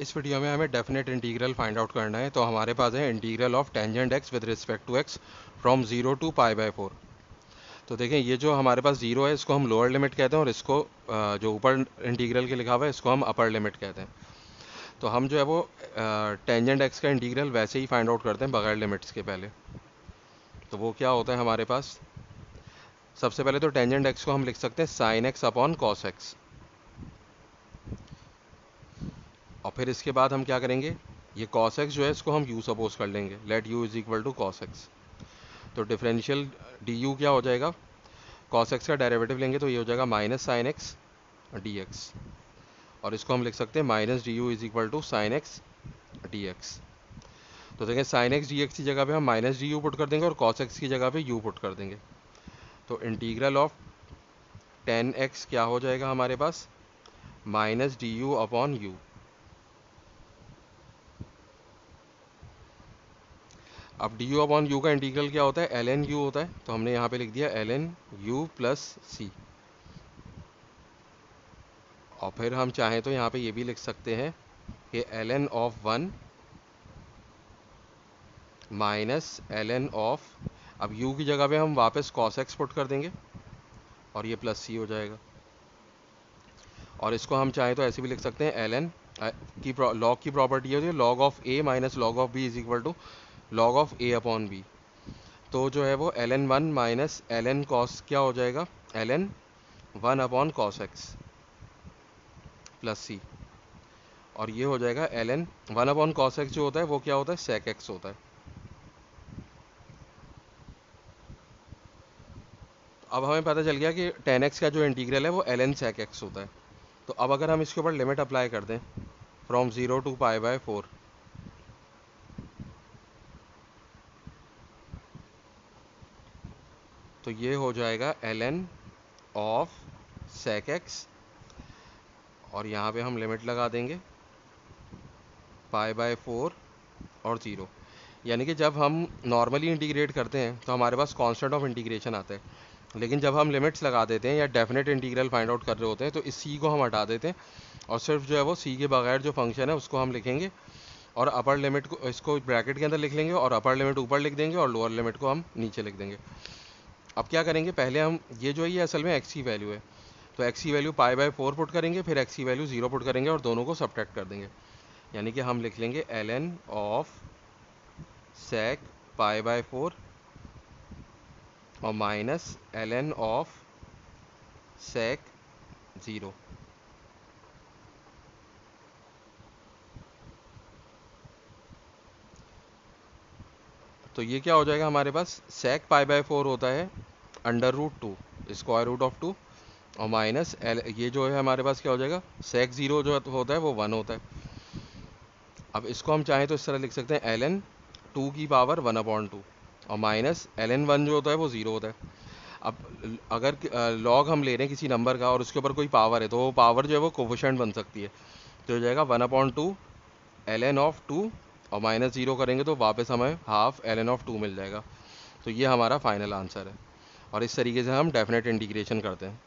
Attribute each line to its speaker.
Speaker 1: इस वीडियो में हमें डेफिनेट इंटीग्रल फाइंड आउट करना है। तो हमारे पास है integral of tangent X with respect to X from 0 to π/4। तो देखें, ये जो हमारे पास जीरो है इसको हम लोअर लिमिट कहते हैं, और इसको जो ऊपर इंटीग्रल के लिखा हुआ है इसको हम अपर लिमिट कहते हैं। तो हम जो है वो टेंजेंट एक्स का इंटीग्रल वैसे ही फाइंड आउट करते हैं बगैर लिमिट्स के पहले। तो वो क्या होता है हमारे पास, सबसे पहले तो टेंजेंट एक्स को हम लिख सकते हैं sine x upon cos x. और फिर इसके बाद हम क्या करेंगे, ये कॉस एक्स जो है इसको हम यू सपोज कर लेंगे, let U is equal to cos X. तो डिफरेंशियल डी यू क्या हो जाएगा, कॉस एक्स का डेरिवेटिव लेंगे तो ये हो जाएगा minus sine X D X. और इसको हम लिख सकते हैं minus D U is equal to sine X D X. तो देखें, साइन एक्स डी एक्स की जगह पे हम माइनस डी यू पुट कर देंगे और कॉस एक्स की जगह पे यू पुट कर देंगे। तो इंटीग्रल ऑफ टेन एक्स क्या हो जाएगा हमारे पास, minus D u upon u. अब डी यू अपॉन यू का इंटीग्रल क्या होता है, एल एन यू होता है। तो हमने यहाँ पे लिख दिया L N you plus c. और फिर हम चाहें तो यहाँ पे ये भी लिख सकते हैं कि L N of one minus L N of, अब यू की जगह पे हम वापस कॉस एक्स पुट कर देंगे और ये प्लस सी हो जाएगा। और इसको हम चाहें तो ऐसे भी लिख सकते हैं एल एन की लॉग की प्रॉपर्टी होती है log of a minus log of b is equal to log of a upon b. तो जो है वो l n one minus L n cos क्या हो जाएगा, L n one upon cos x plus c. और ये हो जाएगा L n one upon cos x जो होता है वो क्या होता है, सेक एक्स होता है। अब हमें पता चल गया कि टेन एक्स का जो इंटीग्रल है वो एल एन सेक एक्स होता है। तो अब अगर हम इसके ऊपर लिमिट अप्लाई कर दें फ्रॉम 0 to π/4, तो ये हो जाएगा L N of sec X, और यहाँ पे हम लिमिट लगा देंगे π/4 और 0। यानी कि जब हम नॉर्मली इंटीग्रेट करते हैं तो हमारे पास कांस्टेंट ऑफ इंटीग्रेशन आता है, लेकिन जब हम लिमिट्स लगा देते हैं या डेफिनेट इंटीग्रल फाइंड आउट कर रहे होते हैं तो इस सी को हम हटा देते हैं और सिर्फ जो है वो सी के बगैर जो फंक्शन है उसको हम लिखेंगे, और अपर लिमिट को इसको ब्रैकेट के अंदर लिख लेंगे और अपर लिमिट ऊपर लिख देंगे और लोअर लिमिट को हम नीचे लिख देंगे। अब क्या करेंगे, पहले हम ये जो है ये असल में एक्स की वैल्यू है, तो एक्स की वैल्यू π/4 पुट करेंगे, फिर एक्स की वैल्यू 0 पुट करेंगे और दोनों को सब्ट्रैक्ट कर देंगे। यानी कि हम लिख लेंगे एल एन ऑफ सेक π/4 और minus L N of sec 0। तो ये क्या हो जाएगा हमारे पास, सेक π/4 होता है √2 स्क्वायर रूट ऑफ 2, और माइनस एल ये जो है हमारे पास क्या हो जाएगा, सेक 0 जो होता है वो 1 होता है। अब इसको हम चाहें तो इस तरह लिख सकते हैं एल एन 2 की पावर 1/2 और माइनस एल एन 1 जो होता है वो 0 होता है। अब अगर लॉग हम ले रहे हैं किसी नंबर का और उसके ऊपर कोई पावर है तो वो पावर जो है वो कोफिशिएंट बन सकती है। तो हो जाएगा 1/2 एल एन ऑफ 2 और माइनस 0 करेंगे तो वापस हमें हाफ एल एन ऑफ 2 मिल जाएगा। तो ये हमारा फाइनल आंसर है, और इस तरीके से हम डेफिनेट इंटीग्रेशन करते हैं।